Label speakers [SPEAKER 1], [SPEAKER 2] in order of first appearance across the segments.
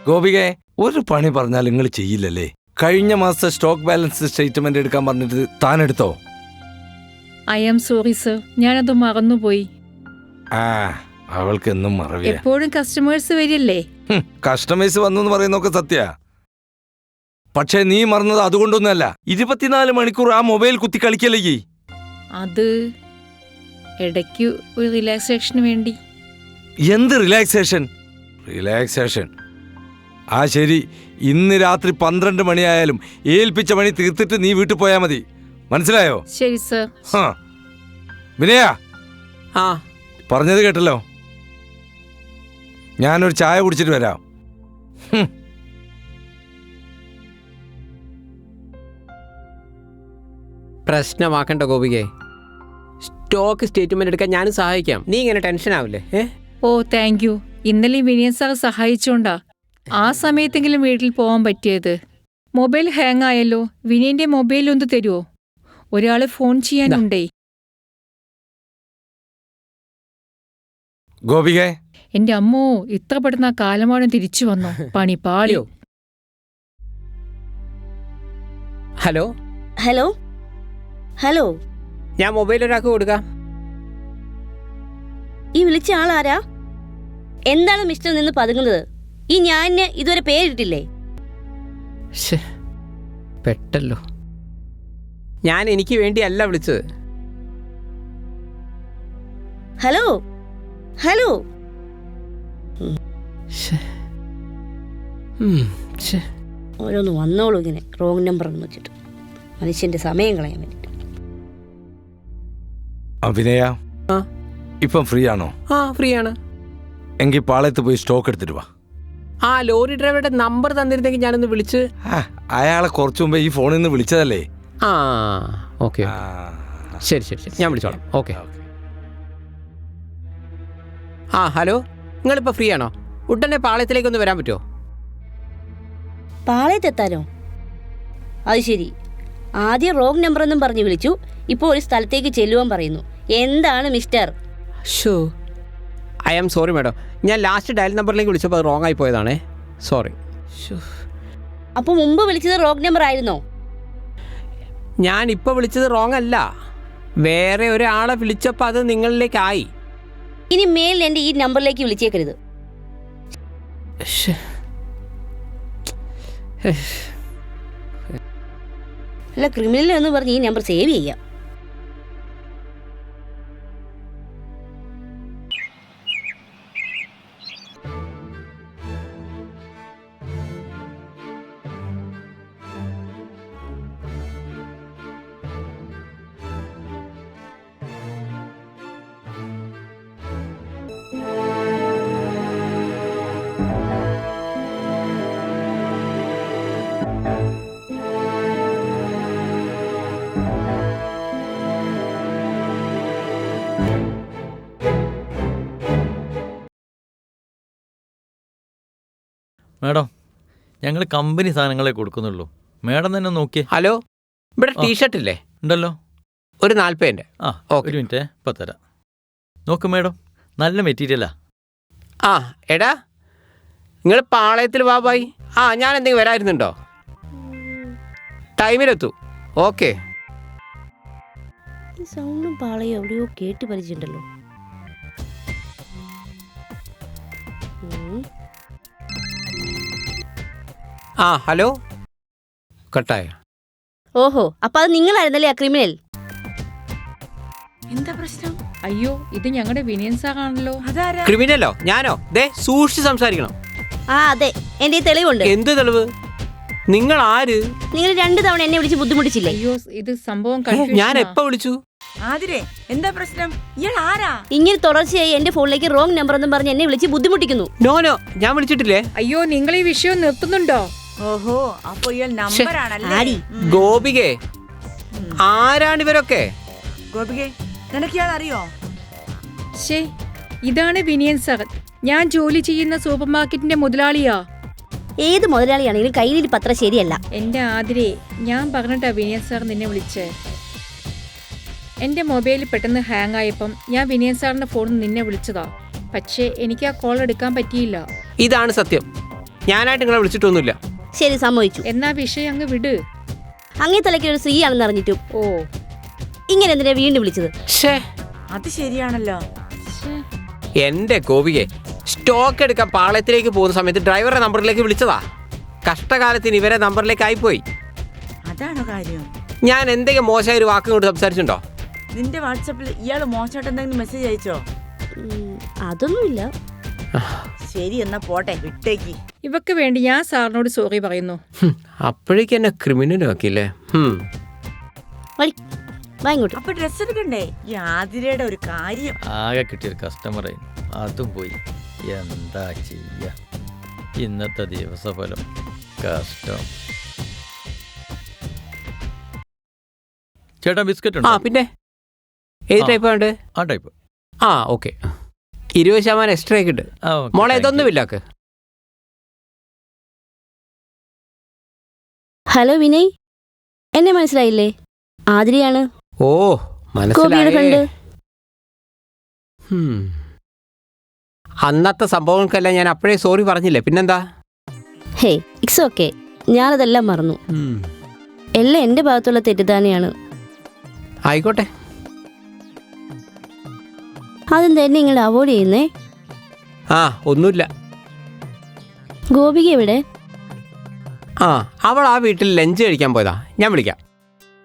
[SPEAKER 1] ഗോപികെ, ഒരു പണി പറഞ്ഞാൽ നിങ്ങൾ ചെയ്യില്ലല്ലേ? കഴിഞ്ഞ മാസത്തെ സ്റ്റോക്ക് ബാലൻസ് സ്റ്റേറ്റ്മെന്റ് എടുക്കാൻ പറഞ്ഞിട്ട് താൻ എടുത്തോ?
[SPEAKER 2] ഐ ആം സോറി സർ, ഞാനത് മറന്നുപോയി.
[SPEAKER 1] അവൾക്ക് എന്നും മറവിയാ.
[SPEAKER 2] എപ്പോഴും കസ്റ്റമേഴ്സ് വരില്ലേ?
[SPEAKER 1] കസ്റ്റമേഴ്സ് വന്നു പറയുന്നൊക്കെ സത്യ. പക്ഷേ നീ മറന്നത് അതുകൊണ്ടൊന്നുമല്ല. 24 മണിക്കൂർ ആ മൊബൈൽ കുത്തി കളിക്കല്ലേ?
[SPEAKER 2] അത് ഇടയ്ക്ക് ഒരു റിലാക്സേഷന് വേണ്ടി.
[SPEAKER 1] എന്ത് റിലാക്സേഷൻ? ശരി, ഇന്ന് രാത്രി 12 മണിയായാലും ഏൽപ്പിച്ച പണി തീർത്തിട്ട് നീ വീട്ടിൽ പോയാൽ മതി. മനസ്സിലായോ?
[SPEAKER 2] ശരി സർ.
[SPEAKER 1] വിനയ, പറഞ്ഞത് കേട്ടല്ലോ. ഞാനൊരു ചായ കുടിച്ചിട്ട് വരാം.
[SPEAKER 3] പ്രശ്നമാക്കണ്ട ഗോപികെ. സ്റ്റോക്ക് സ്റ്റേറ്റ്മെന്റ് എടുക്കാൻ ഞാനും സഹായിക്കാം. നീ ഇങ്ങനെ ടെൻഷൻ ആവില്ലേ?
[SPEAKER 2] ഓ താങ്ക് യു. ഇന്നലെ വിനയൻ സാർ സഹായിച്ചോണ്ടാ ആ സമയത്തെങ്കിലും വീട്ടിൽ പോകാൻ പറ്റിയത്. മൊബൈൽ ഹാങ് ആയല്ലോ. വിനയന്റെ മൊബൈൽ ഒന്ന് തരുമോ? ഒരാള് ഫോൺ ചെയ്യാനുണ്ടേ.
[SPEAKER 1] ഗോപികെ,
[SPEAKER 2] എന്റെ അമ്മോ, ഇത്ര പെടുന്ന കാലമാടം തിരിച്ചു വന്നോ? പണി പാളി.
[SPEAKER 3] ഹലോ
[SPEAKER 4] ഹലോ ഹലോ,
[SPEAKER 3] ഞാൻ മൊബൈൽ ഒരാൾക്ക് കൊടുക്കാം.
[SPEAKER 4] ഈ വിളിച്ച ആളാരാ? എന്താണ് മിസ്റ്റർ നിന്ന് പതുങ്ങുന്നത്? ഈ ഞാൻ ഇതുവരെ പേരിട്ടില്ലേ?
[SPEAKER 3] പെട്ടല്ലോ. ഞാൻ എനിക്ക് വേണ്ടിയല്ല വിളിച്ചത്.
[SPEAKER 4] Hello hello. ഓരോന്ന് വന്നോളൂ ഇങ്ങനെ റോങ് നമ്പർ എന്ന് വെച്ചിട്ട് മനുഷ്യന്റെ സമയം കളയാൻ വേണ്ടിട്ട്.
[SPEAKER 1] വിനയ, ഇപ്പം ഫ്രീ ആണോ?
[SPEAKER 3] ഫ്രീ ആണ്.
[SPEAKER 1] എങ്കിൽ പാളയത്ത് പോയി സ്റ്റോക്ക് എടുത്തിട്ട് വാ.
[SPEAKER 3] ലോറി ഡ്രൈവറുടെ നമ്പർ തന്നിരുന്നെങ്കിൽ ഞാനൊന്ന് വിളിച്ച്.
[SPEAKER 1] അയാളെ കുറച്ചു മുമ്പേ ഈ ഫോണിൽ നിന്ന് വിളിച്ചതല്ലേ?
[SPEAKER 3] ഓക്കെ, ശരി ശരി ശരി, ഞാൻ വിളിച്ചോളാം. ഓക്കെ. ഹലോ, നിങ്ങളിപ്പോൾ ഫ്രീ ആണോ? ഉടനെ പാളയത്തിലേക്കൊന്ന് വരാൻ പറ്റുമോ?
[SPEAKER 4] പാളയത്തെത്താനോ? അത് ശരി. ആദ്യം റോങ് നമ്പർ എന്നും പറഞ്ഞ് വിളിച്ചു, ഇപ്പോൾ ഒരു സ്ഥലത്തേക്ക് ചെല്ലുവാൻ പറയുന്നു. എന്താണ് mister?
[SPEAKER 3] I am sorry madam. ഞാൻ ലാസ്റ്റ് ഡയൽ നമ്പറിലേക്ക് വിളിച്ചപ്പോൾ അത് റോങ് ആയി പോയതാണേ. സോറി.
[SPEAKER 4] അപ്പോൾ മുമ്പ് വിളിച്ചത് റോങ് നമ്പർ ആയിരുന്നോ?
[SPEAKER 3] ഞാൻ ഇപ്പോൾ വിളിച്ചത് റോങ് അല്ല. വേറെ ഒരാളെ വിളിച്ചപ്പോൾ അത് നിങ്ങളിലേക്കായി.
[SPEAKER 4] ഇനി മേലിൽ എൻ്റെ ഈ നമ്പറിലേക്ക് വിളിച്ചേക്കരുത്. അല്ല, ക്രിമിനൽ എന്ന് പറഞ്ഞ് ഈ നമ്പർ സേവ് ചെയ്യാം.
[SPEAKER 5] മാഡം, ഞങ്ങൾ കമ്പനി സാധനങ്ങളെ കൊടുക്കുന്നുള്ളൂ. മാഡം തന്നെ നോക്കിയേ.
[SPEAKER 3] ഹലോ, ഇവിടെ ടീഷർട്ട് ഇല്ലേ?
[SPEAKER 5] ഉണ്ടല്ലോ.
[SPEAKER 3] ഒരു 40.
[SPEAKER 5] ഒരു മിനിറ്റ്, ഇപ്പം തരാം. നോക്ക് മാഡം, നല്ല മെറ്റീരിയലാ.
[SPEAKER 3] എടാ, നിങ്ങൾ പാളയത്തിൽ വാ ബായ്. ഞാൻ എന്തെങ്കിലും വരായിരുന്നുണ്ടോ? ടൈമിലെത്തൂ. ഓക്കെ.
[SPEAKER 4] ഈ സൗണ്ടും പാളയും എവിടെയോ കേട്ട് പരിചയമുണ്ടല്ലോ.
[SPEAKER 3] ഹലോ. കട്ടായ.
[SPEAKER 4] ഓഹോ, അപ്പൊ അത് നിങ്ങളായിരുന്നല്ലേ ആ ക്രിമിനൽ?
[SPEAKER 2] എന്താ പ്രശ്നം? അയ്യോ, ഇത് ഞങ്ങളുടെ വിനയൻ സാറാണല്ലോ.
[SPEAKER 3] ക്രിമിനലോ? ഞാനോ? സൂക്ഷിച്ച് സംസാരിക്കണം.
[SPEAKER 4] അതെ, എന്റെ തെളിവുണ്ട്.
[SPEAKER 3] എന്ത് തെളിവ്? നിങ്ങൾ ആര്?
[SPEAKER 4] നിങ്ങൾ 2 തവണ എന്നെ വിളിച്ച് ബുദ്ധിമുട്ടിച്ചില്ലേ?
[SPEAKER 2] അയ്യോ, ഇത് സംഭവം
[SPEAKER 3] ഞാൻ എപ്പോ വിളിച്ചു?
[SPEAKER 6] എന്താ പ്രശ്നം? ഇയാൾ ആരാ?
[SPEAKER 4] ഇങ്ങനെ തുടർച്ചയായി എന്റെ ഫോണിലേക്ക് റോങ് നമ്പർ എന്നും പറഞ്ഞ് എന്നെ വിളിച്ച് ബുദ്ധിമുട്ടിക്കുന്നു.
[SPEAKER 3] നോ, ഞാൻ വിളിച്ചിട്ടില്ലേ.
[SPEAKER 2] അയ്യോ, നിങ്ങൾ ഈ വിഷയം നിർത്തുന്നുണ്ടോ?
[SPEAKER 6] ഓഹോ, അപ്പൊ ഇയാൾ നമ്പർ ആണല്ലേ.
[SPEAKER 3] ഗോപികെ, ആരാണിവരൊക്കെ?
[SPEAKER 6] ഗോപികെ, നിനക്ക് ഇയാൾ അറിയോ?
[SPEAKER 2] ഇതാണ് വിനയൻ സാർ. ഞാൻ ജോലി ചെയ്യുന്ന സൂപ്പർ മാർക്കറ്റിന്റെ മുതലാളിയാ.
[SPEAKER 4] ഏത് മുതലാളിയാണെങ്കിലും കയ്യിലിരിപ്പ് അത്ര ശരിയല്ല.
[SPEAKER 2] എന്റെ ആതിരെ, ഞാൻ പറഞ്ഞിട്ടാ വിനയൻ സാർ നിന്നെ വിളിച്ചേ. എന്റെ മൊബൈൽ പെട്ടെന്ന് ഹാങ് ആയപ്പം ഞാൻ വിനയൻ സാറിന്റെ ഫോണിൽ നിന്നെ വിളിച്ചതാ. പക്ഷേ എനിക്ക് ആ കോൾ എടുക്കാൻ പറ്റിയില്ല.
[SPEAKER 3] ഇതാണ് സത്യം. ഞാനായിട്ട് നിങ്ങളെ വിളിച്ചിട്ടൊന്നുമില്ല.
[SPEAKER 4] ശരി, സമ്മതിച്ചു.
[SPEAKER 2] എന്നാ വിഷയം അങ്ങ് വിട്.
[SPEAKER 4] അങ്ങേ തലയ്ക്ക് ഒരു സ്ത്രീ ആണെന്ന് അറിഞ്ഞിട്ടും
[SPEAKER 2] ഓ
[SPEAKER 4] ഇങ്ങനെ എന്തിനാ വീണ്ടും വിളിച്ചത്?
[SPEAKER 3] ഷേ,
[SPEAKER 6] അത് ശരിയാണല്ലോ.
[SPEAKER 3] എന്റെ ഗോപികെ, സ്റ്റോക്ക് എടുക്കാൻ പാളയത്തിലേക്ക് പോകുന്ന സമയത്ത് ഡ്രൈവറുടെ നമ്പറിലേക്ക് വിളിച്ചതാ. കഷ്ടകാലത്തിന് ഇവരെ നമ്പറിലേക്ക് ആയിപ്പോയി.
[SPEAKER 6] അതാണോ കാര്യം?
[SPEAKER 3] ഞാൻ എന്തെങ്കിലും മോശമായ ഒരു വാക്കും കൊണ്ട് സംസാരിച്ചിട്ടുണ്ടോ?
[SPEAKER 6] നിന്റെ വാട്സാപ്പിൽ ഇയാള് മോശമായിട്ട് എന്തെങ്കിലും മെസ്സേജ് അയച്ചോ?
[SPEAKER 4] അതൊന്നുമില്ല.
[SPEAKER 6] ശരി, എന്നാ പോട്ടെ, വിട്ടേക്ക്.
[SPEAKER 2] ഇവക്ക് വേണ്ടി ഞാൻ സാറിനോട് സോറി പറയുന്നു.
[SPEAKER 3] അപ്പോഴേക്കും എന്നെ ക്രിമിനൽ ആക്കിയില്ലേ.
[SPEAKER 4] വാ ഇങ്ങോട്ട്.
[SPEAKER 6] അപ്പൊ ഡ്രസ് എടുക്കണ്ടേ? ഈ ആതിരയുടെ ഒരു കാര്യം.
[SPEAKER 5] ആകെ കിട്ടിയൊരു കസ്റ്റമറെ അതും പോയി. എന്താ ചെയ്യ, ഇന്നത്തെ ദിവസഫലം കഷ്ടം. ചേട്ടാ ബിസ്ക്കറ്റ്
[SPEAKER 3] ആ
[SPEAKER 5] ഉണ്ടോ?
[SPEAKER 3] പിന്നെ ഏത്
[SPEAKER 5] ആ.
[SPEAKER 3] ടൈപ്പ് വേണ്ട?
[SPEAKER 5] ആ ടൈപ്പ്.
[SPEAKER 3] ആ ഓക്കെ, 20% എക്സ്ട്രാ കിട്ടും.
[SPEAKER 5] ആ ഓക്കേ,
[SPEAKER 3] മോളെ
[SPEAKER 5] താങ്ക്
[SPEAKER 3] ഇതൊന്നും
[SPEAKER 5] യു.
[SPEAKER 3] ഇല്ലാക്ക്.
[SPEAKER 4] ഹലോ വിനയ്, എന്നെ മനസ്സിലായില്ലേ? ആതിരയാണ്,
[SPEAKER 3] ഓ
[SPEAKER 4] ഗോപിയുടെ ഫ്രണ്ട്.
[SPEAKER 3] മനസ്സിലായേ. അന്നത്തെ സംഭവങ്ങൾക്കെല്ലാം ഞാൻ അപ്പോഴേ സോറി പറഞ്ഞില്ലേ, പിന്നെന്താ?
[SPEAKER 4] ഹേ, ഇറ്റ്സ് ഓക്കെ, ഞാനതെല്ലാം മറന്നു. എല്ലാം എൻ്റെ ഭാഗത്തുള്ള തെറ്റിദ്ധാരണയാണ്.
[SPEAKER 3] ആയിക്കോട്ടെ.
[SPEAKER 4] അതെന്താ എന്നെ ഇങ്ങോട്ട് അവോയ്ഡ് ചെയ്യുന്നേ?
[SPEAKER 3] ആ ഒന്നുമില്ല.
[SPEAKER 4] ഗോപിക എവിടെ?
[SPEAKER 3] ആ അവൾ ആ വീട്ടിൽ ലഞ്ച് കഴിക്കാൻ പോയതാ. ഞാൻ വിളിക്കാം.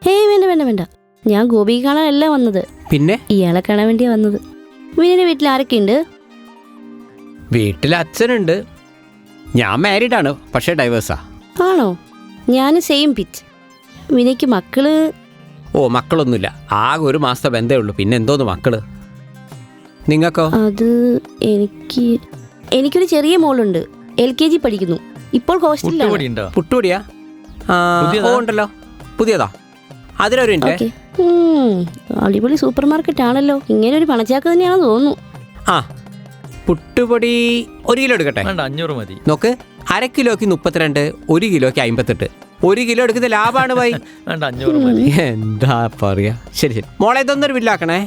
[SPEAKER 4] ഹേയ് വേണ്ട വേണ്ട വേണ്ട, ഞാൻ ഗോപിക കാണാനല്ല വന്നത്,
[SPEAKER 3] പിന്നെ
[SPEAKER 4] ഇയാളെ കാണാൻ വേണ്ടിയാ വന്നത്. വിനയുടെ വീട്ടിൽ ആരൊക്കെയുണ്ട്?
[SPEAKER 3] വീട്ടിൽ അച്ഛനുണ്ട്. ഞാൻ മാരീഡാണ്, പക്ഷേ ഡൈവേഴ്സാ.
[SPEAKER 4] ആണോ? ഞാൻ സെയിം പിച്ച്. വിനയ്ക്ക് മക്കള്?
[SPEAKER 3] ഓ മക്കളൊന്നുമില്ല, ആകെ 1 മാസത്തെ ബന്ധമേ ഉള്ളൂ. പിന്നെ എന്തോന്ന് മക്കള്? നിങ്ങൾക്കോ?
[SPEAKER 4] അത് എനിക്കൊരു ചെറിയ മോളുണ്ട്, LKG പഠിക്കുന്നു. ഇപ്പോൾ ഹോസ്റ്റലിലാണ്.
[SPEAKER 5] പുട്ടുപൊടി ഉണ്ടോ?
[SPEAKER 3] പുട്ടുപൊടിയാ?
[SPEAKER 5] പുതിയതാ?
[SPEAKER 3] ഓ ഉണ്ടല്ലോ, പുതിയതാ. അതിലൊരു മിനിറ്റ്.
[SPEAKER 4] ഓക്കെ. അടിപൊളി സൂപ്പർ മാർക്കറ്റ് ആണല്ലോ. ഇങ്ങനെ ഒരു പണച്ചാക്ക് തന്നെയാണെന്ന് തോന്നുന്നു.
[SPEAKER 3] ആ പുട്ടുപൊടി 1 കിലോ എടുക്കട്ടെ?
[SPEAKER 5] വേണ്ട, 500 മതി.
[SPEAKER 3] നോക്ക്, 1/2 കിലോയ്ക്ക് 32, 1 കിലോയ്ക്ക് 58. 1 കിലോ എടുക്കുന്ന ലാഭമാണ് പോയി.
[SPEAKER 5] വേണ്ട, 500 മതി.
[SPEAKER 3] എന്താ പറയാ. ശരി ശരി മോളെ, ഇതൊന്നൊരു ബില്ലാക്കണേ.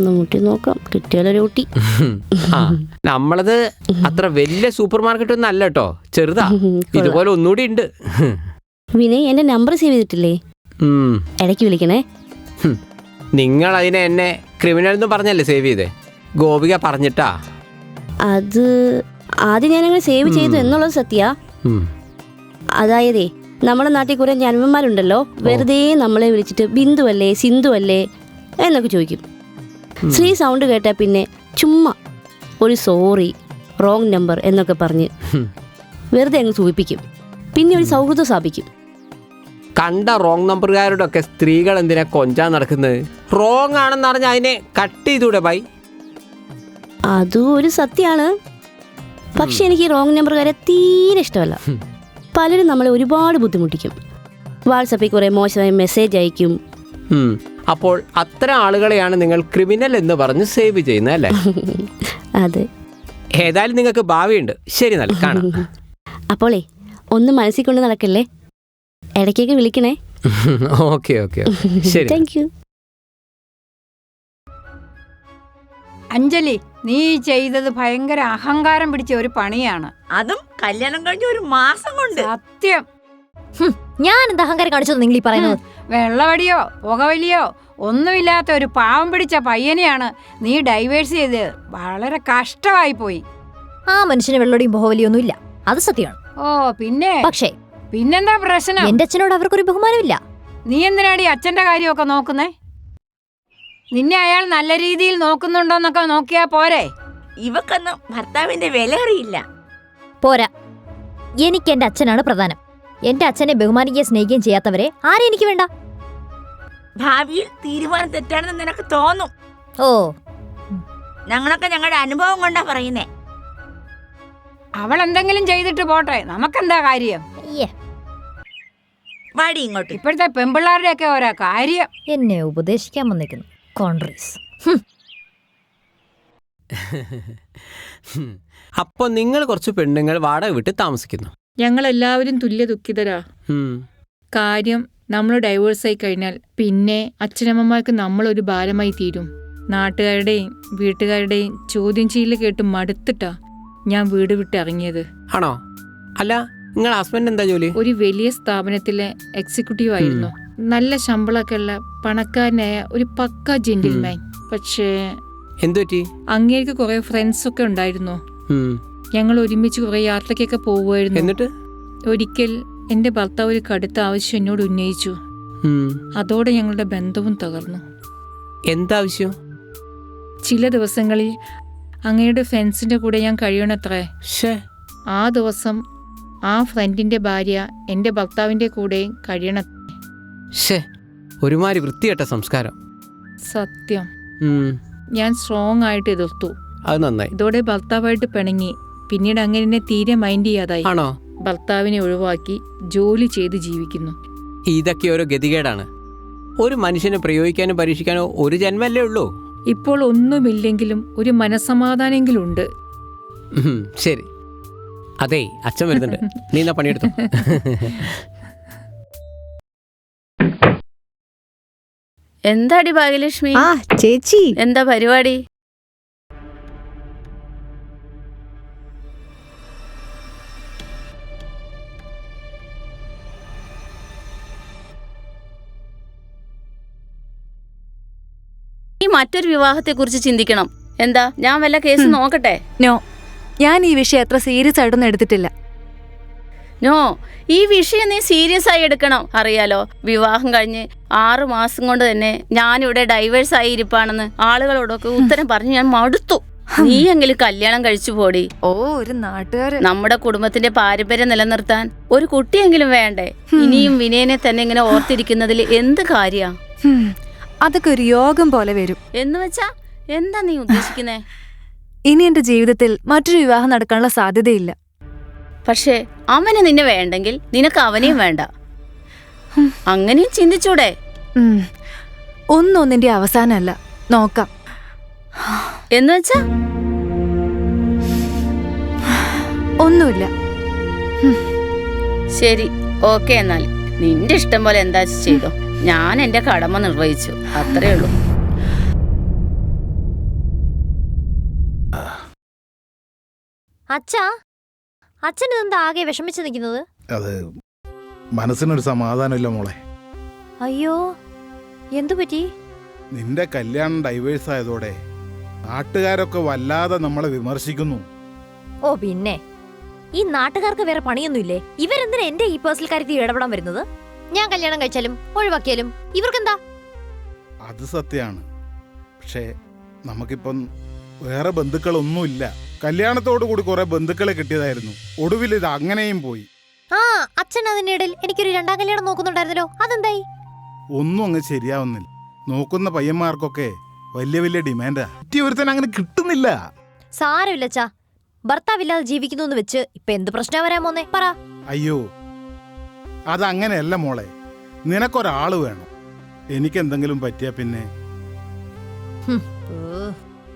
[SPEAKER 4] നമുക്ക് നോക്കാം, കിട്ടിയാലൊരു ഊട്ടി.
[SPEAKER 3] ആ നമ്മളത് അത്ര വലിയ സൂപ്പർ മാർക്കറ്റ് ഒന്നും അല്ല കേട്ടോ, ചെറുതാ. ഇതുപോലെ ഒന്നുകൂടി ഉണ്ട്.
[SPEAKER 4] വിനയ്, എന്റെ നമ്പർ സേവ് ചെയ്തിട്ടില്ലേ? ഇടയ്ക്ക് വിളിക്കണേ.
[SPEAKER 3] നിങ്ങൾ അതിനെ എന്നെ ക്രിമിനൽ എന്ന് പറഞ്ഞല്ലേ സേവ് ചെയ്തേ? ഗോപിക പറഞ്ഞിട്ടാ.
[SPEAKER 4] അത് ആദ്യം ഞാനങ്ങനെ സേവ് ചെയ്തു എന്നുള്ളത് സത്യ. അതായതേ, നമ്മുടെ നാട്ടിൽ കുറെ ജന്മന്മാരുണ്ടല്ലോ, വെറുതെ നമ്മളെ വിളിച്ചിട്ട് ബിന്ദു അല്ലേ, സിന്ധു അല്ലേ എന്നൊക്കെ ചോദിക്കും. ശ്രീ സൗണ്ട് കേട്ടാൽ പിന്നെ ചുമ്മാ ഒരു സോറി, റോങ് നമ്പർ എന്നൊക്കെ പറഞ്ഞ് വെറുതെ അങ്ങ് സൂചിപ്പിക്കും. പിന്നെ ഒരു സൗഹൃദം സ്ഥാപിക്കും.
[SPEAKER 3] കണ്ട റോങ് നമ്പറുകാരുടെ ഒക്കെ സ്ത്രീകൾ എന്തിനാ കൊഞ്ചാൻ നടക്കുന്നത്? റോങ് ആണെന്ന് പറഞ്ഞാൽ അതിനെ കട്ട് ചെയ്തൂടെ ബൈ?
[SPEAKER 4] അതും ഒരു സത്യമാണ്. പക്ഷെ എനിക്ക് റോങ് നമ്പറുകാരെ തീരെ ഇഷ്ടമല്ല. പലരും നമ്മളെ ഒരുപാട് ബുദ്ധിമുട്ടിക്കും. വാട്സപ്പിൽ കുറെ മോശമായ മെസ്സേജ് അയക്കും.
[SPEAKER 3] അപ്പോൾ അത്തരം ആളുകളെയാണ് നിങ്ങൾ ക്രിമിനൽ എന്ന് പറഞ്ഞ് സേവ് ചെയ്യുന്നത് അല്ലേ?
[SPEAKER 4] അതെ.
[SPEAKER 3] ഏതായാലും നിങ്ങൾക്ക് ഭാവിയുണ്ട്. ശരി, നല്ല കാണാം.
[SPEAKER 4] അപ്പോളേ ഒന്നും മനസ്സിൽ കൊണ്ട് നടക്കല്ലേ, ഇടയ്ക്കൊക്കെ വിളിക്കണേ.
[SPEAKER 3] ഓക്കെ ഓക്കെ ശരി.
[SPEAKER 4] Thank you.
[SPEAKER 7] അഞ്ജലി, നീ ചെയ്തത് ഭയങ്കര അഹങ്കാരം പിടിച്ച ഒരു പണിയാണ്.
[SPEAKER 6] അതും കല്യാണം കഴിഞ്ഞ 1 മാസം കൊണ്ട്.
[SPEAKER 7] സത്യം.
[SPEAKER 8] ഞാൻ എന്താ അഹങ്കാരം കാണിച്ചത് നിങ്ങൾ ഈ പറയുന്നത്?
[SPEAKER 7] വെള്ളവടിയോ പുകവലിയോ ഒന്നുമില്ലാത്ത ഒരു പാവം പിടിച്ച പയ്യനെയാണ് നീ ഡൈവേഴ്സ് ചെയ്തത്. വളരെ കഷ്ടമായി പോയി.
[SPEAKER 8] ആ മനുഷ്യന് വെള്ളോടിയും ബഹുവലിയൊന്നും ഇല്ല, അത് സത്യമാണ്.
[SPEAKER 7] ഓ പിന്നെ
[SPEAKER 8] പക്ഷേ
[SPEAKER 7] പിന്നെന്താ പ്രശ്നം?
[SPEAKER 8] എന്റെ അച്ഛനോട് അവർക്കൊരു ബഹുമാനമില്ല.
[SPEAKER 7] നീ എന്തിനാടി അച്ഛന്റെ കാര്യമൊക്കെ നോക്കുന്നേ? നിന്നെ അയാൾ നല്ല രീതിയിൽ നോക്കുന്നുണ്ടോന്നൊക്കെ നോക്കിയാ പോരെ?
[SPEAKER 6] ഇവക്കൊന്നും ഭർത്താവിന്റെ വില അറിയില്ല.
[SPEAKER 8] പോരാ, എനിക്ക് എന്റെ അച്ഛനാണ് പ്രധാനം. എന്റെ അച്ഛനെ ബഹുമാനിക്കുകയും സ്നേഹിക്കുകയും ചെയ്യാത്തവരെ ആരെ എനിക്ക് വേണ്ട.
[SPEAKER 6] ഭാവിയിൽ തീരുമാനം തെറ്റാണെന്ന് നിനക്ക് തോന്നും.
[SPEAKER 8] ഓ,
[SPEAKER 6] ഞങ്ങളൊക്കെ ഞങ്ങളുടെ അനുഭവം കൊണ്ടാ പറയുന്നേ.
[SPEAKER 7] അവൾ എന്തെങ്കിലും ചെയ്തിട്ട് പോട്ടെ, നമുക്കെന്താ കാര്യം?
[SPEAKER 8] അയ്യേ,
[SPEAKER 6] വാടി ഇങ്ങോട്ട്.
[SPEAKER 7] ഇപ്പോഴത്തെ പെമ്പിള്ളാരുടെയൊക്കെ ഓരോ കാര്യം.
[SPEAKER 8] എന്നെ ഉപദേശിക്കാൻ വന്നിരിക്കുന്നു കോൺട്രീസ്.
[SPEAKER 3] അപ്പൊ നിങ്ങൾ കുറച്ച് പെണ്ണുങ്ങൾ വാടക വിട്ട് താമസിക്കുന്നു.
[SPEAKER 2] ഞങ്ങളെല്ലാവരും തുല്യ ദുഃഖിതരാ. കാര്യം, നമ്മൾ ഡൈവേഴ്സായി കഴിഞ്ഞാൽ പിന്നെ അച്ഛനമ്മമാർക്ക് നമ്മളൊരു ഭാരമായി തീരും. നാട്ടുകാരുടെയും വീട്ടുകാരുടെയും ചോദ്യം ചെയ്യൽ കേട്ട് മടുത്തിട്ടാ ഞാൻ വീട് വിട്ട് ഇറങ്ങിയത്.
[SPEAKER 3] ആണോ? അല്ല നിങ്ങളെ ഹസ്ബൻഡ് എന്താ ജോലി?
[SPEAKER 2] ഒരു വലിയ സ്ഥാപനത്തിലെ എക്സിക്യൂട്ടീവ് ആയിരുന്നു. നല്ല ശമ്പളമൊക്കെ ഉള്ള പണക്കാരനായ ഒരു പക്ക ജെന്റിൽമാൻ. പക്ഷേ
[SPEAKER 3] എന്തു പറ്റി?
[SPEAKER 2] അങ്ങേക്ക് കുറെ ഫ്രണ്ട്സ് ഒക്കെ ഉണ്ടായിരുന്നു. ഞങ്ങൾ ഒരുമിച്ച് കുറെ യാത്രക്കൊക്കെ പോവുമായിരുന്നു.
[SPEAKER 3] എന്നിട്ട്
[SPEAKER 2] ഒരിക്കൽ എന്റെ ഭർത്താവ് ഒരു കടുത്ത ആവശ്യം എന്നോട് ഉന്നയിച്ചു. അതോടെ ഞങ്ങളുടെ ബന്ധവും തകർന്നു.
[SPEAKER 3] എന്താവശ്യം?
[SPEAKER 2] ചില ദിവസങ്ങളിൽ അങ്ങയുടെ ഫ്രണ്ട്സിന്റെ കൂടെ ഞാൻ കഴിയണത്രേ. ആ ദിവസം ആ ഫ്രണ്ടിന്റെ ഭാര്യ എന്റെ ഭർത്താവിന്റെ കൂടെ കഴിയണ.
[SPEAKER 3] ഒരുമാതിരി വൃത്തികെട്ട സംസ്കാരം.
[SPEAKER 2] സത്യം. ഞാൻ സ്ട്രോങ് ആയിട്ട് എതിർത്തു.
[SPEAKER 3] അത് നന്നായി.
[SPEAKER 2] ഇതോടെ ഭർത്താവായിട്ട് പിണങ്ങി. പിന്നീട് അങ്ങനെ തീരെ മൈൻഡ് ചെയ്യാതായി.
[SPEAKER 3] ആണോ?
[SPEAKER 2] ഭർത്താവിനെ ഒഴിവാക്കി ജോലി ചെയ്ത് ജീവിക്കുന്നു.
[SPEAKER 3] ഇതൊക്കെ ഓരോ ഗതികേടാണ്. ഒരു മനുഷ്യനെ പ്രയോഗിക്കാനും പരീക്ഷിക്കാനോ ഒരു ജന്മല്ലേ ഉള്ളൂ.
[SPEAKER 2] ഇപ്പോൾ ഒന്നുമില്ലെങ്കിലും ഒരു മനസ്സമാധാനെങ്കിലും ഉണ്ട്.
[SPEAKER 3] ശരി. അതെ, അച്ഛൻ വരുന്നുണ്ട്. നീ എന്നാ പണിയെടുത്തു.
[SPEAKER 9] എന്താടി ഭാഗ്യലക്ഷ്മി?
[SPEAKER 10] ചേച്ചി
[SPEAKER 9] എന്താ പരിപാടി? ഈ മറ്റൊരു വിവാഹത്തെ കുറിച്ച് ചിന്തിക്കണം. എന്താ, ഞാൻ വല്ല കേസ് നോക്കട്ടെ?
[SPEAKER 10] നോ, ഞാൻ ഈ വിഷയം അത്ര സീരിയസ് ആയിട്ടൊന്നും എടുത്തിട്ടില്ല.
[SPEAKER 9] നോ, ഈ വിഷയം നീ സീരിയസ് ആയി എടുക്കണം. അറിയാലോ, വിവാഹം കഴിഞ്ഞ് 6 മാസം കൊണ്ട് തന്നെ ഞാനിവിടെ ഡൈവേഴ്സ് ആയി ഇരിപ്പാണെന്ന് ആളുകളോടൊക്കെ ഉത്തരം പറഞ്ഞ് ഞാൻ മടുത്തു. നീയെങ്കിലും കല്യാണം കഴിച്ചു പോടി.
[SPEAKER 10] ഒരു നാട്ടുകാര്.
[SPEAKER 9] നമ്മുടെ കുടുംബത്തിന്റെ പാരമ്പര്യം നിലനിർത്താൻ ഒരു കുട്ടിയെങ്കിലും വേണ്ടേ? ഇനിയും വിനയനെ തന്നെ ഇങ്ങനെ ഓർത്തിരിക്കുന്നതിൽ എന്ത് കാര്യ?
[SPEAKER 10] അതൊക്കെ ഒരു യോഗം പോലെ വരും.
[SPEAKER 9] എന്ന് വെച്ചാ എന്താ നീ ഉദ്ദേശിക്കുന്നേ?
[SPEAKER 10] ഇനി എന്റെ ജീവിതത്തിൽ മറ്റൊരു വിവാഹം നടക്കാനുള്ള സാധ്യതയില്ല.
[SPEAKER 9] പക്ഷേ അവന് നിന്നെ വേണ്ടെങ്കിൽ നിനക്ക് അവനെയും വേണ്ട. അങ്ങനെയും ചിന്തിച്ചൂടെ?
[SPEAKER 10] ഒന്നൊന്നിന്റെ അവസാനമല്ല, നോക്കാം.
[SPEAKER 9] എന്ന് വെച്ചാ
[SPEAKER 10] ഒന്നുമില്ല.
[SPEAKER 9] ശരി, ഓക്കെ. എന്നാൽ നിന്റെ ഇഷ്ടം പോലെ എന്താ ചെയ്തോ. ഞാൻ എന്റെ കടമ നിർവഹിച്ചു, അത്രേ ഉള്ളൂ.
[SPEAKER 8] അച്ഛാ, അച്ഛൻ ഇതെന്താ ആകെ വിഷമിച്ച് നിൽക്കുന്നത്?
[SPEAKER 11] അത് മനസ്സിനൊരു സമാധാനമില്ല മോളെ.
[SPEAKER 8] അയ്യോ, എന്തു പറ്റി?
[SPEAKER 11] നിന്റെ കല്യാണം ഡൈവേഴ്സ് ആയതോടെ നാട്ടുകാരൊക്കെ വല്ലാതെ നമ്മളെ വിമർശിക്കുന്നു.
[SPEAKER 8] ഓ പിന്നെ, ഈ നാട്ടുകാർക്ക് വേറെ പണിയൊന്നുമില്ലേ? ഇവരെന്തിനാ എന്റെ ഈ പേഴ്സണൽ കാര്യത്തിൽ ഇടപെടാൻ വരുന്നത്? ഞാൻ കല്യാണം കഴിച്ചാലും ഒഴിവാക്കിയാലും ഇവർക്കെന്താ?
[SPEAKER 11] അത് സത്യമാണ്. പക്ഷേ നമുക്കിപ്പം വേറെ ബന്ധുക്കളൊന്നുമില്ല. കല്യാണത്തോടു കൂടി കുറെ ബന്ധുക്കളെ കിട്ടിയതായിരുന്നു. ഒടുവിൽ ഇത് അങ്ങനെയും പോയി.
[SPEAKER 8] ആ, അച്ഛൻ അതിനിടയിൽ എനിക്കൊരു 2ാം കല്യാണം നോക്കുന്നുണ്ടായിരുന്നല്ലോ, അതെന്തായി?
[SPEAKER 11] ഒന്നും അങ്ങ് ശരിയാവുന്നില്ല. നോക്കുന്ന പയ്യന്മാർക്കൊക്കെ വലിയ വലിയ ഡിമാൻഡാ. ഒരുത്തൻ അങ്ങനെ കിട്ടുന്നില്ല.
[SPEAKER 8] സാരമില്ല അച്ഛാ, ഭർത്താവില്ലാതെ ജീവിക്കുന്നു എന്ന് വെച്ച് ഇപ്പൊ എന്ത് പ്രശ്നം വരാൻ പോന്നേ? പറ.
[SPEAKER 11] അയ്യോ, അതങ്ങനെയല്ല മോളെ. നിനക്കൊരാള് വേണം. എനിക്കെന്തെങ്കിലും പറ്റിയാ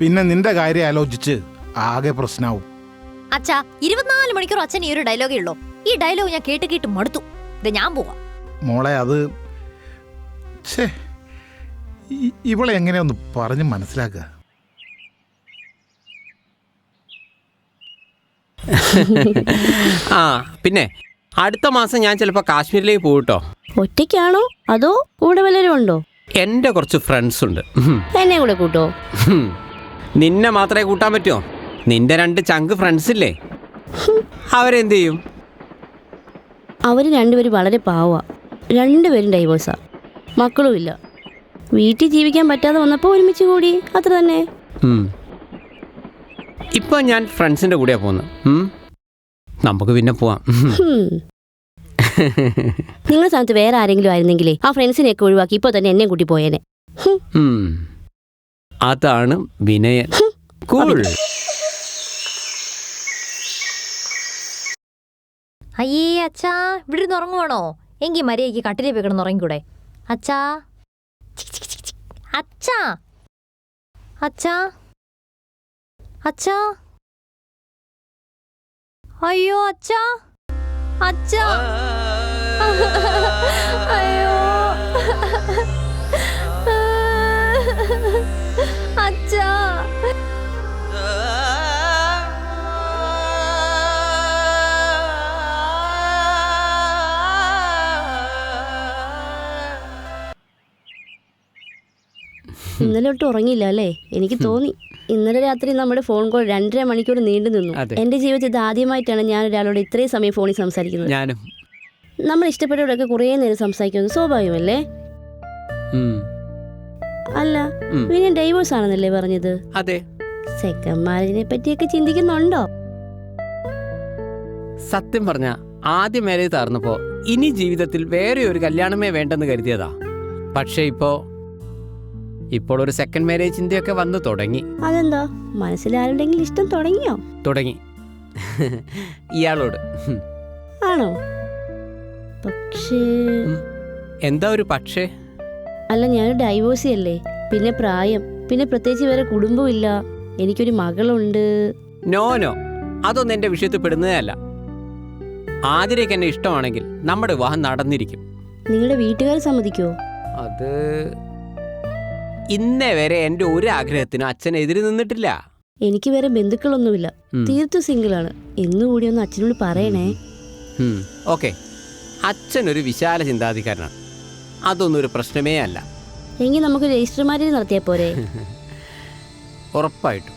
[SPEAKER 11] പിന്നെ നിന്റെ കാര്യം ആലോചിച്ച് ആകെ പ്രശ്നാവും.
[SPEAKER 8] അച്ഛാ, 24 മണിക്കൂർ അച്ഛൻ ഈ ഒരു ഡയലോഗേ ഉള്ളൂ. ഈ ഡയലോഗ് ഞാൻ കേട്ട് കേട്ട് മടുത്തു. ഇത് ഞാൻ പോവാം.
[SPEAKER 11] മോളെ, അത് ഇവളെ എങ്ങനെയൊന്ന് പറഞ്ഞ് മനസ്സിലാക്കുക.
[SPEAKER 3] ആ പിന്നെ അടുത്ത മാസം ഞാൻ ചിലപ്പോൾ കാശ്മീരിലേക്ക് പോകട്ടോ.
[SPEAKER 4] ഒറ്റയ്ക്കാണോ അതോ കൂടെ വല്ലവരും ഉണ്ടോ?
[SPEAKER 3] എൻ്റെ കുറച്ച് ഫ്രണ്ട്സ് ഉണ്ട്.
[SPEAKER 4] എന്നെ കൂടെ കൂട്ടോ?
[SPEAKER 3] നിന്നെ മാത്രമേ കൂട്ടാൻ പറ്റുമോ? നിന്റെ 2 ചങ്ക് ഫ്രണ്ട്സ് ഇല്ലേ, അവരെന്ത് ചെയ്യും?
[SPEAKER 4] അവര് 2 പേരും വളരെ പാവാ. 2 പേരും ഡൈവേഴ്സാ, മക്കളുമില്ല. വീട്ടിൽ ജീവിക്കാൻ പറ്റാതെ വന്നപ്പോൾ ഒരുമിച്ച് കൂടി, അത്ര തന്നെ.
[SPEAKER 3] ഇപ്പൊ ഞാൻ ഫ്രണ്ട്സിന്റെ കൂടെയാ പോകുന്നത്. നമുക്ക് പിന്നെ പോവാം.
[SPEAKER 4] നിങ്ങളുടെ സ്ഥാനത്ത് വേറെ ആരെങ്കിലും ആയിരുന്നെങ്കിലേ ആ ഫ്രണ്ട്സിനെയൊക്കെ ഒഴിവാക്കി ഇപ്പൊ തന്നെ എന്നെ കൂട്ടി പോയേനെ.
[SPEAKER 3] അതാണ് വിനയൻ. കൂൾ.
[SPEAKER 8] അയ്യേ അച്ഛാ, ഇവിടെ ഇരുന്ന് ഉറങ്ങുവാണോ? എങ്കിൽ മര്യാദയ്ക്ക് കട്ടിലേ പോയി കിടന്ന് ഉറങ്ങിക്കൂടെ? അച്ഛാ, അച്ഛാ, അച്ഛാ, അച്ഛാ, അയ്യോ അച്ഛാ, അച്ഛാ, അയ്യോ അച്ഛാ.
[SPEAKER 4] ഇന്നലെ ഒട്ടും ഉറങ്ങിയില്ല അല്ലേ? എനിക്ക് തോന്നി. ഇന്നലെ രാത്രി നമ്മുടെ ഫോൺ കോൾ 2.5 മണിക്കൂർ നീണ്ടു നിന്നു. എൻ്റെ ജീവിതത്തിൽ ഇത് ആദ്യമായിട്ടാണ് ഞാൻ ഒരാളോട് ഇത്രയും സമയം ഫോണിൽ സംസാരിക്കുന്നത്.
[SPEAKER 3] ഞാനും.
[SPEAKER 4] നമ്മൾ ഇഷ്ടപ്പെട്ടവരൊക്കെ കുറേ നേരം സംസാരിക്കുന്നത് സ്വാഭാവികമല്ലേ? അല്ല, പിന്നെ ഡൈവോഴ്സ് ആണെന്നല്ലേ പറഞ്ഞത്?
[SPEAKER 3] അതെ.
[SPEAKER 4] സെക്കൻഡ് മാരേജിനെ പറ്റിയൊക്കെ ചിന്തിക്കുന്നുണ്ടോ?
[SPEAKER 3] സത്യം പറഞ്ഞ ആദ്യ മാരേജ് തീർന്നപ്പോ ഇനി ജീവിതത്തിൽ വേറെ ഒരു കല്യാണമേ വേണ്ടെന്ന് കരുതിയതാ. പക്ഷെ ഇപ്പോൾ ഒരു സെക്കൻഡ് മാരേജ് ചിന്തയൊക്കെ വന്നു തുടങ്ങി.
[SPEAKER 4] അതെന്താ? മനസ്സിലാരുണ്ടെങ്കിൽ ഇഷ്ടം തുടങ്ങി
[SPEAKER 3] ഇയാളോട്.
[SPEAKER 4] ആണോ? പക്ഷേ
[SPEAKER 3] എന്താ ഒരു പക്ഷേ?
[SPEAKER 4] അല്ല, ഞാനൊരു ഡൈവോഴ്സി അല്ലേ, പിന്നെ പ്രായം, പിന്നെ പ്രത്യേകിച്ച് വേറെ കുടുംബമില്ല, എനിക്കൊരു മകളുണ്ട്.
[SPEAKER 3] നോ, അതൊന്നും എന്റെ വിഷയത്തിൽ പെടുന്നതേ അല്ല. ആതിരയ്ക്ക് എന്നെ ഇഷ്ടമാണെങ്കിൽ നമ്മുടെ വിവാഹം നടന്നിരിക്കും.
[SPEAKER 4] നിങ്ങളുടെ വീട്ടുകാർ സമ്മതിക്കുമോ?
[SPEAKER 3] അത് ഇന്നേ വരെ എന്റെ ഒരു ആഗ്രഹത്തിനും അച്ഛൻ എതിര് നിന്നിട്ടില്ല.
[SPEAKER 4] എനിക്ക് വേറെ ബന്ധുക്കളൊന്നുമില്ല, തീർത്തും സിംഗിളാണ്. എന്നുകൂടി ഒന്ന് അച്ഛനോട് പറയണേ.
[SPEAKER 3] ഓക്കെ, അച്ഛനൊരു വിശാല ചിന്താധികാരനാണ്, അതൊന്നും ഒരു പ്രശ്നമേ അല്ല.
[SPEAKER 4] എങ്കിൽ നമുക്ക് രജിസ്റ്റർ മാരേജ് നടത്തിയാൽ പോരെ?
[SPEAKER 3] ഉറപ്പായിട്ടും.